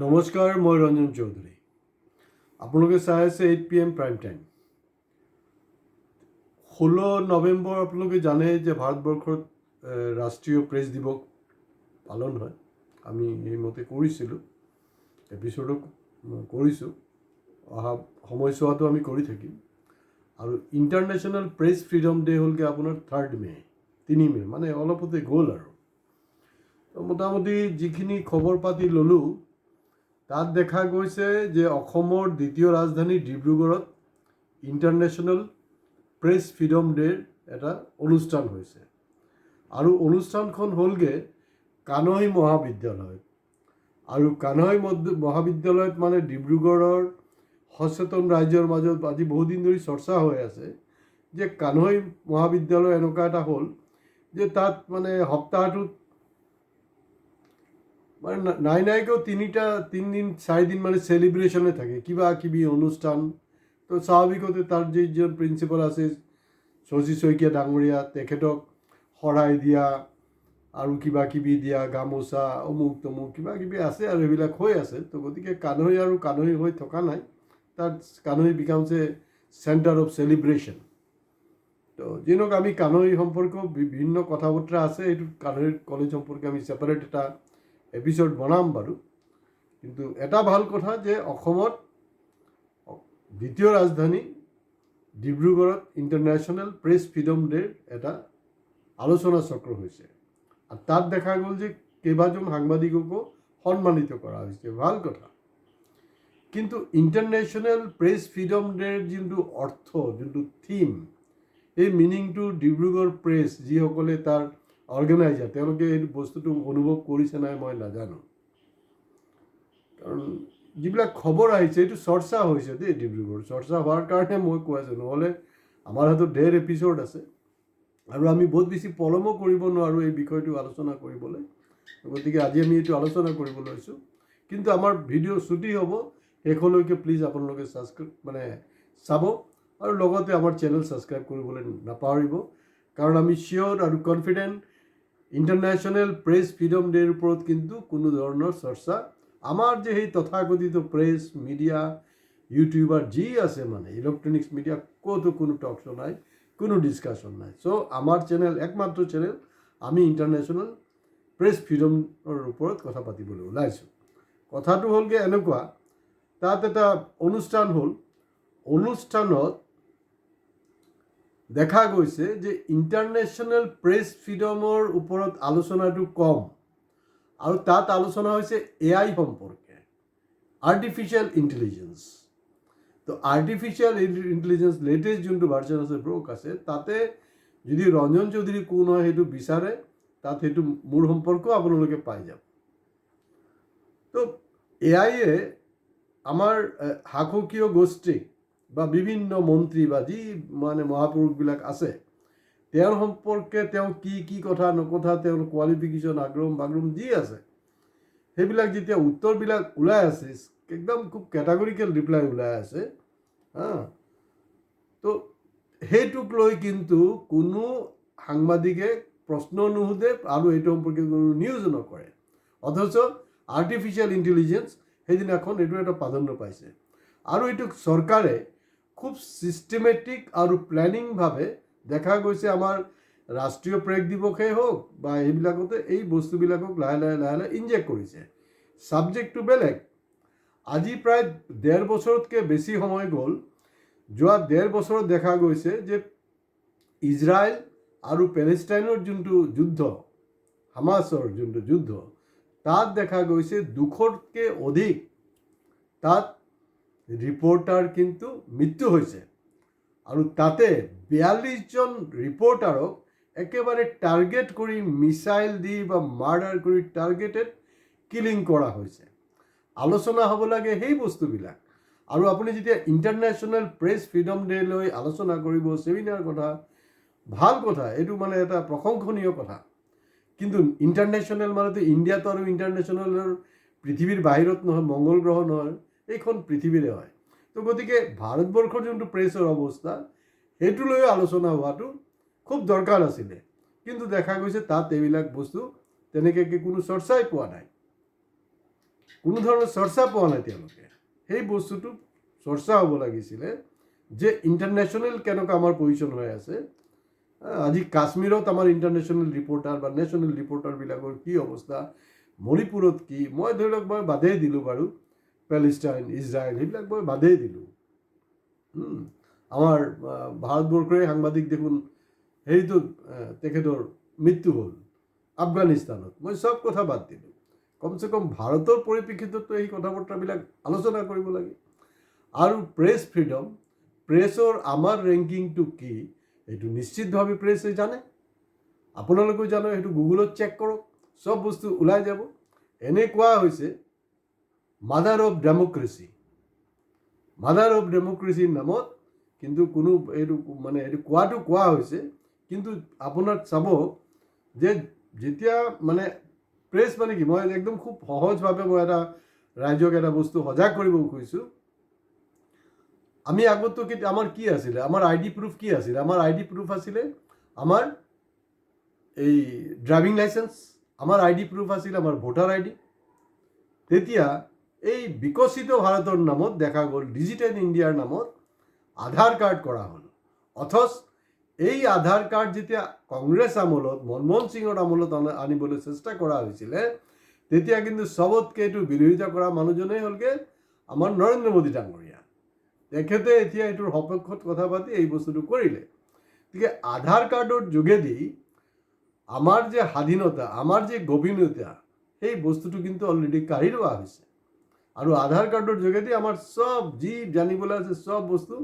নমস্কাৰ, মই ৰঞ্জন চৌধুৰী। আপোনালোকে চাই আছে 8 PM প্ৰাইম টাইম। 16 নৱেম্বৰ আপোনালোকে জানে যে ভাৰতবৰ্ষত ৰাষ্ট্ৰীয় প্ৰেছ দিৱস পালন হয়। আমি এইমতে কৰিছিলোঁ, এপিছ'ডো কৰিছোঁ, অহা সময়ছোৱাতো আমি কৰি থাকিম। আৰু ইণ্টাৰনেশ্যনেল প্ৰেছ ফ্ৰীডম ডে' হ'লগৈ আপোনাৰ 3 মে', 3 মে', মানে অলপতে গ'ল। আৰু মোটামুটি যিখিনি খবৰ পাতি ল'লোঁ তাত দেখা গৈছে যে অসমৰ দ্বিতীয় ৰাজধানী ডিব্ৰুগড়ত ইণ্টাৰনেশ্যনেল প্ৰেছ ফ্ৰীডম ডে'ৰ এটা অনুষ্ঠান হৈছে। আৰু অনুষ্ঠানখন হ'লগৈ কানৈ মহাবিদ্যালয়ত। আৰু কানৈ মহাবিদ্যালয়ত মানে ডিব্ৰুগড়ৰ সচেতন ৰাইজৰ মাজত আজি বহুদিন ধৰি চৰ্চা হৈ আছে যে কানৈ মহাবিদ্যালয় এনেকুৱা এটা হ'ল যে তাত মানে সপ্তাহটোত মানে নাইকেও 3দিন 4দিন মানে চেলিব্ৰেশ্যনে থাকে, কিবা কিবি অনুষ্ঠান। তো স্বাভাৱিকতে তাৰ যিজন প্ৰিন্সিপাল আছে শশী শইকীয়া ডাঙৰীয়া, তেখেতক শৰাই দিয়া আৰু কিবা কিবি দিয়া, গামোচা অমুক তমুক কিবা কিবি আছে আৰু এইবিলাক হৈ আছে। তো গতিকে কানৈ আৰু কানৈ হৈ থকা নাই, তাত কানৈ becomes a centre of celebration. তো যিনক আমি কানৈ সম্পৰ্কেও বিভিন্ন কথা বতৰা আছে, এইটো কানৈ কলেজ সম্পৰ্কে আমি ছেপাৰেট এটা এপিছ'ড বনাম বাৰু। কিন্তু এটা ভাল কথা যে অসমত দ্বিতীয় ৰাজধানী ডিব্ৰুগড়ত ইণ্টাৰনেশ্যনেল প্ৰেছ ফ্ৰীডম ডে'ৰ এটা আলোচনা চক্ৰ হৈছে। আৰু তাত দেখা গ'ল যে কেইবাজন সাংবাদিককো সন্মানিত কৰা হৈছে, ভাল কথা। কিন্তু ইণ্টাৰনেশ্যনেল প্ৰেছ ফ্ৰীডম ডে'ৰ যোনটো অৰ্থ, যোনটো থিম, এই মিনিংটো ডিব্ৰুগড় প্ৰেছ যিসকলে তাৰ অৰ্গেনাইজাৰ, তেওঁলোকে এই বস্তুটো অনুভৱ কৰিছে নাই মই নাজানো। কাৰণ যিবিলাক খবৰ আহিছে এইটো চৰ্চা হৈছে দেই, ডিব্ৰুগড় চৰ্চা হোৱাৰ কাৰণে মই কৈ আছোঁ, নহ'লে আমাৰ হাতত ঢেৰ এপিছ'ড আছে আৰু আমি বহুত বেছি পলমো কৰিব নোৱাৰোঁ এই বিষয়টো আলোচনা কৰিবলৈ। গতিকে আজি আমি এইটো আলোচনা কৰিব লৈছোঁ। কিন্তু আমাৰ ভিডিঅ' ছুটি হ'ব, শেষলৈকে প্লিজ আপোনালোকে চাব আৰু লগতে আমাৰ চেনেল ছাবস্ক্ৰাইব কৰিবলৈ নাপাহৰিব। কাৰণ আমি চিয়'ৰ আৰু কনফিডেণ্ট ইণ্টাৰনেশ্যনেল প্ৰেছ ফ্ৰীডম ডে'ৰ ওপৰত কিন্তু কোনো ধৰণৰ চৰ্চা আমাৰ যে সেই তথাকথিত প্ৰেছ মিডিয়া ইউটিউবাৰ যি আছে, মানে ইলেক্ট্ৰনিক্স মিডিয়া, ক'তো কোনো টক শ্ব' নাই, কোনো ডিছকাশ্যন নাই। চ' আমাৰ চেনেল একমাত্ৰ চেনেল, আমি ইণ্টাৰনেশ্যনেল প্ৰেছ ফ্ৰীডমৰ ওপৰত কথা পাতিবলৈ ওলাইছোঁ। কথাটো হ'লগৈ এনেকুৱা, তাত এটা অনুষ্ঠান হ'ল, অনুষ্ঠানত দেখা গৈছে যে ইণ্টাৰনেশ্যনেল প্ৰেছ ফ্ৰীডমৰ ওপৰত আলোচনাটো কম, আৰু তাত আলোচনা হৈছে AI সম্পৰ্কে, আৰ্টিফিচিয়েল ইণ্টেলিজেঞ্চ। তো আৰ্টিফিচিয়েল ইণ্টেলিজেঞ্চ লেটেষ্ট যোনটো ভাৰ্চন আছে, ব্ৰক আছে, তাতে যদি ৰঞ্জন চৌধুৰী কোন হয় সেইটো বিচাৰে, তাত সেইটো মোৰ সম্পৰ্কেও আপোনালোকে পাই যাব। তো AIয়ে আমাৰ শাসকীয় গোষ্ঠীক বা বিভিন্ন মন্ত্ৰী বা যি মানে মহাপুৰুষবিলাক আছে, তেওঁৰ সম্পৰ্কে তেওঁ কি কথা নকথা, তেওঁৰ কোৱালিফিকেশ্যন আগ্ৰম বাগ্ৰম যি আছে, সেইবিলাক যেতিয়া উত্তৰবিলাক ওলাই আছে, একদম খুব কেটাগৰিকেল ৰিপ্লাই ওলাই আছে। তো সেইটোক লৈ কিন্তু কোনো সাংবাদিকে প্ৰশ্ন নুসুধে আৰু এইটো সম্পৰ্কে কোনো নিউজ নকৰে। অথচ আৰ্টিফিচিয়েল ইণ্টেলিজেঞ্চ সেইদিনাখন এইটো এটা প্ৰাধান্য পাইছে। আৰু এইটো চৰকাৰে খুব ছিষ্টেমেটিক আৰু প্লেনিংভাৱে দেখা গৈছে, আমাৰ ৰাষ্ট্ৰীয় প্ৰেছ দিৱসেই হওক বা এইবিলাকতে এই বস্তুবিলাকক লাহে লাহে ইনজেক্ট কৰিছে। ছাবজেক্টটো বেলেগ। আজি প্ৰায় 1.5 বছৰতকৈ বেছি সময় গ'ল, যোৱা 1.5 বছৰত দেখা গৈছে যে ইজৰাইল আৰু পেলেষ্টাইনৰ যোনটো যুদ্ধ, হামাছৰ যোনটো যুদ্ধ, তাত দেখা গৈছে 200তকৈ অধিক তাত ৰিপৰ্টাৰ কিন্তু মৃত্যু হৈছে। আৰু তাতে 42জন ৰিপৰ্টাৰক একেবাৰে টাৰ্গেট কৰি মিছাইল দি বা মাৰ্ডাৰ কৰি টাৰ্গেটেড কিলিং কৰা হৈছে। আলোচনা হ'ব লাগে সেই বস্তুবিলাক। আৰু আপুনি যেতিয়া ইণ্টাৰনেশ্যনেল প্ৰেছ ফ্ৰীডম ডে' লৈ আলোচনা কৰিব, ছেমিনাৰ কথা, ভাল কথা, এইটো মানে এটা প্ৰশংসনীয় কথা। কিন্তু ইণ্টাৰনেশ্যনেল মানেতো ইণ্ডিয়াটো আৰু ইণ্টাৰনেশ্যনেলৰ পৃথিৱীৰ বাহিৰত নহয়, মংগল গ্ৰহ নহয়, এইখন পৃথিৱীৰে হয়। তো গতিকে ভাৰতবৰ্ষৰ যোনটো প্ৰেছৰ অৱস্থা, সেইটো লৈও আলোচনা হোৱাটো খুব দৰকাৰ আছিলে। কিন্তু দেখা গৈছে তাত এইবিলাক বস্তু তেনেকৈ কোনো চৰ্চাই পোৱা নাই। কোনো ধৰণৰ চৰ্চা পোৱা নাই তেওঁলোকে। সেই বস্তুটো চৰ্চা হ'ব লাগিছিলে যে ইণ্টাৰনেশ্যনেল কেনেকুৱা আমাৰ পজিশ্যন হৈ আছে। আজি কাশ্মীৰত আমাৰ ইণ্টাৰনেশ্যনেল ৰিপৰ্টাৰ বা নেশ্যনেল ৰিপৰ্টাৰবিলাকৰ কি অৱস্থা, মণিপুৰত কি, মই ধৰি লওক মই বাদেই দিলোঁ বাৰু, পেলেষ্টাইন, ইজৰাইল সেইবিলাক মই বাদেই দিলোঁ। আমাৰ ভাৰতবৰ্ষৰে সাংবাদিক দেখোন হেৰিটোত তেখেতৰ মৃত্যু হ'ল আফগানিস্তানত, মই চব কথা বাদ দিলোঁ। কমচে কম ভাৰতৰ পৰিপ্ৰেক্ষিততো এই কথা বতৰাবিলাক আলোচনা কৰিব লাগে। আৰু প্ৰেছ ফ্ৰীডম, প্ৰেছৰ আমাৰ ৰেংকিংটো কি এইটো নিশ্চিতভাৱে প্ৰেছে জানে, আপোনালোকেও জানে, সেইটো গুগলত চেক কৰক, চব বস্তু ওলাই যাব। এনে কোৱা হৈছে mother of democracy, mother of ডেমক্ৰেচিৰ নামত কিন্তু কোনো এইটো মানে এইটো কোৱা হৈছে, কিন্তু আপোনাৰ চাব যে যেতিয়া মানে প্ৰেছ মানে কি, মই একদম খুব সহজভাৱে মই এটা ৰাইজক এটা বস্তু সজাগ কৰিব খুজিছোঁ। আমি আগতো আমাৰ কি আছিলে, আমাৰ ID প্ৰুফ কি আছিলে? আমাৰ ID প্ৰুফ আছিলে আমাৰ এই ড্ৰাইভিং লাইচেন্স, আমাৰ ID প্ৰুফ আছিলে আমাৰ ভোটাৰ ID। তেতিয়া এই বিকশিত ভাৰতৰ নামত দেখা গ'ল, ডিজিটেল ইণ্ডিয়াৰ নামত আধাৰ কাৰ্ড কৰা হ'ল। অথচ এই আধাৰ কাৰ্ড যেতিয়া কংগ্ৰেছ আমলত, মনমোহন সিঙৰ আমলত আনিবলৈ চেষ্টা কৰা হৈছিলে, তেতিয়া কিন্তু চবতকৈ এইটো বিৰোধিতা কৰা মানুহজনেই হ'লগৈ আমাৰ নৰেন্দ্ৰ মোদী ডাঙৰীয়া। তেখেতে এতিয়া এইটোৰ সপক্ষত কথা পাতি এই বস্তুটো কৰিলে। গতিকে আধাৰ কাৰ্ডৰ যোগেদি আমাৰ যে স্বাধীনতা, আমাৰ যে গভীৰতা, সেই বস্তুটো কিন্তু অলৰেডি কাঢ়ি লোৱা হৈছে। আৰু আধাৰ কাৰ্ডৰ যোগেদি আমাৰ চব যি জানিবলৈ আছে চব বস্তু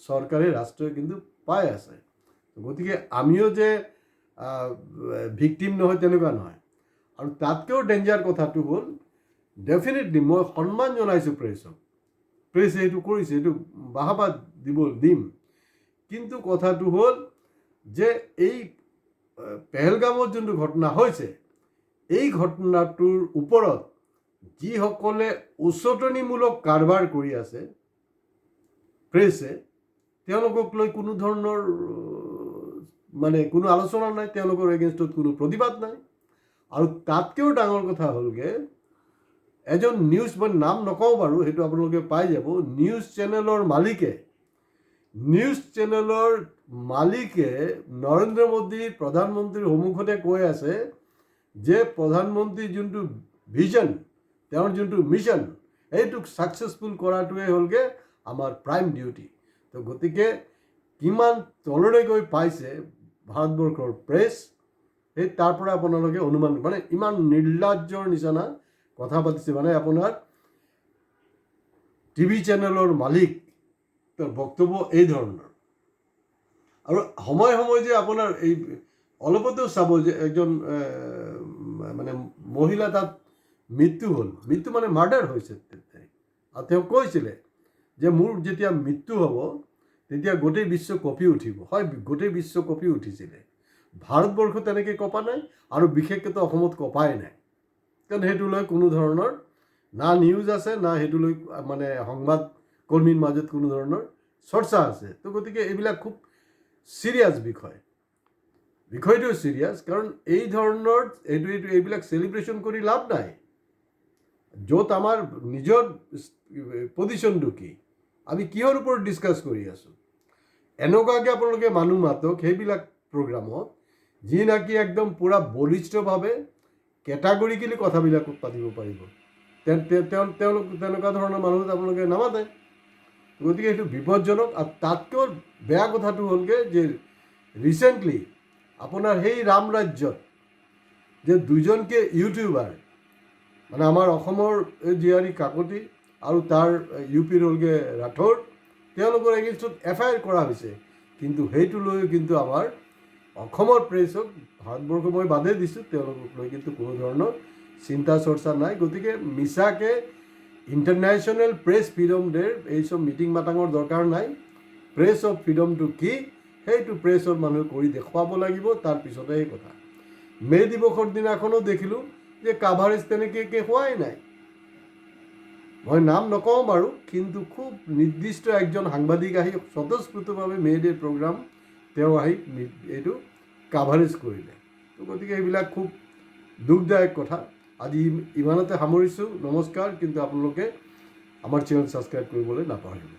চৰকাৰে, ৰাষ্ট্ৰই কিন্তু পাই আছে। গতিকে আমিও যে ভিক্টিম নহয় তেনেকুৱা নহয়। আৰু তাতকৈও ডেঞ্জাৰ কথাটো হ'ল, ডেফিনেটলি মই সন্মান জনাইছোঁ প্ৰেছক, প্ৰেছে এইটো কৰিছে, এইটো বাহাবা দিম। কিন্তু কথাটো হ'ল যে এই পেহেলগামত যোনটো ঘটনা হৈছে, এই ঘটনাটোৰ ওপৰত যিসকলে উচতনিমূলক কাৰবাৰ কৰি আছে প্ৰেছে, তেওঁলোকক লৈ কোনো ধৰণৰ মানে কোনো আলোচনা নাই, তেওঁলোকৰ এগেইনষ্টত কোনো প্ৰতিবাদ নাই। আৰু তাতকৈও ডাঙৰ কথা হ'লগৈ, এজন নিউজ, মই নাম নকওঁ বাৰু, সেইটো আপোনালোকে পাই যাব, নিউজ চেনেলৰ মালিকে নৰেন্দ্ৰ মোদী প্ৰধানমন্ত্ৰীৰ সন্মুখতে কৈ আছে যে প্ৰধানমন্ত্ৰীৰ যোনটো ভিজন, তেওঁৰ যোনটো মিছন, এইটোক ছাকচেছফুল কৰাটোৱে হ'লগৈ আমাৰ প্ৰাইম ডিউটি। তো গতিকে কিমান তললৈ গৈ পাইছে ভাৰতবৰ্ষৰ প্ৰেছ, সেই তাৰ পৰা আপোনালোকে অনুমান, মানে ইমান নিৰ্লজ্জৰ নিচিনা কথা পাতিছে। মানে আপোনাৰ টিভি চেনেলৰ মালিক, তেওঁৰ বক্তব্য এই ধৰণৰ। আৰু সময়ে সময়ে যে আপোনাৰ এই অলপতেও চাব যে এজন মানে মহিলা তাত মৃত্যু হ'ল, মৃত্যু মানে মাৰ্ডাৰ হৈছে। আৰু তেওঁ কৈছিলে যে মোৰ যেতিয়া মৃত্যু হ'ব তেতিয়া গোটেই বিশ্ব কঁপি উঠিব। হয়, গোটেই বিশ্ব কঁপি উঠিছিলে। ভাৰতবৰ্ষ তেনেকৈ কঁপা নাই, আৰু বিশেষকৈ অসমত কঁপাই নাই। কাৰণ সেইটো লৈ কোনো ধৰণৰ না নিউজ আছে, না সেইটো লৈ মানে সংবাদ কৰ্মীৰ মাজত কোনো ধৰণৰ চৰ্চা আছে। তো গতিকে এইবিলাক খুব চিৰিয়াছ বিষয়টো চিৰিয়াছ। কাৰণ এই ধৰণৰ এইবিলাক চেলিব্ৰেশ্যন কৰি লাভ নাই, য'ত আমাৰ নিজৰ পজিশ্যনটো কি, আমি কিহৰ ওপৰত ডিছকাছ কৰি আছোঁ। এনেকুৱাকৈ আপোনালোকে মানুহ মাতক সেইবিলাক প্ৰগ্ৰামত, যি নাকি একদম পূৰা বলিষ্ঠভাৱে কেটাগৰিকেলি কথাবিলাক পাতিব পাৰিব। তেওঁলোক তেনেকুৱা ধৰণৰ মানুহ আপোনালোকে নামাতে। গতিকে সেইটো বিপদজনক। আৰু তাতকৈও বেয়া কথাটো হ'লগৈ যে ৰিচেণ্টলি আপোনাৰ সেই ৰাম ৰাজ্যত যে দুজনকৈ ইউটিউবাৰ, মানে আমাৰ অসমৰ জীয়াৰী কাকতি আৰু তাৰ UPৰ হ'লগৈ ৰাথোৰ, তেওঁলোকৰ এগেইনষ্টত FIR কৰা হৈছে। কিন্তু সেইটো লৈ কিন্তু আমাৰ অসমৰ প্ৰেছক, ভাৰতবৰ্ষ মই বাদেই দিছোঁ, তেওঁলোকক লৈ কিন্তু কোনো ধৰণৰ চিন্তা চৰ্চা নাই। গতিকে মিছাকৈ ইণ্টাৰনেশ্যনেল প্ৰেছ ফ্ৰীডম ডেৰ এইসব মিটিং মাটাঙৰ দৰকাৰ নাই। প্ৰেছ অফ ফ্ৰীডমটো কি, সেইটো প্ৰেছৰ মানুহে কৰি দেখুৱাব লাগিব, তাৰপিছতে সেই কথা। মে' দিৱসৰ দিনাখনো দেখিলোঁ যে কাভাৰেজ তেনেকৈ হোৱাই নাই। মই নাম নকওঁ বাৰু, কিন্তু খুব নিৰ্দিষ্ট একজন সাংবাদিক আহি স্বতঃস্ফূৰ্তভাৱে মে' ডে প্ৰগ্ৰাম তেওঁ আহি এইটো কাভাৰেজ কৰিলে। তো গতিকে এইবিলাক খুব দুখদায়ক কথা। আজি ইমানতে সামৰিছোঁ, নমস্কাৰ। কিন্তু আপোনালোকে আমাৰ চেনেল ছাবস্ক্ৰাইব কৰিবলৈ নাপাহৰিব।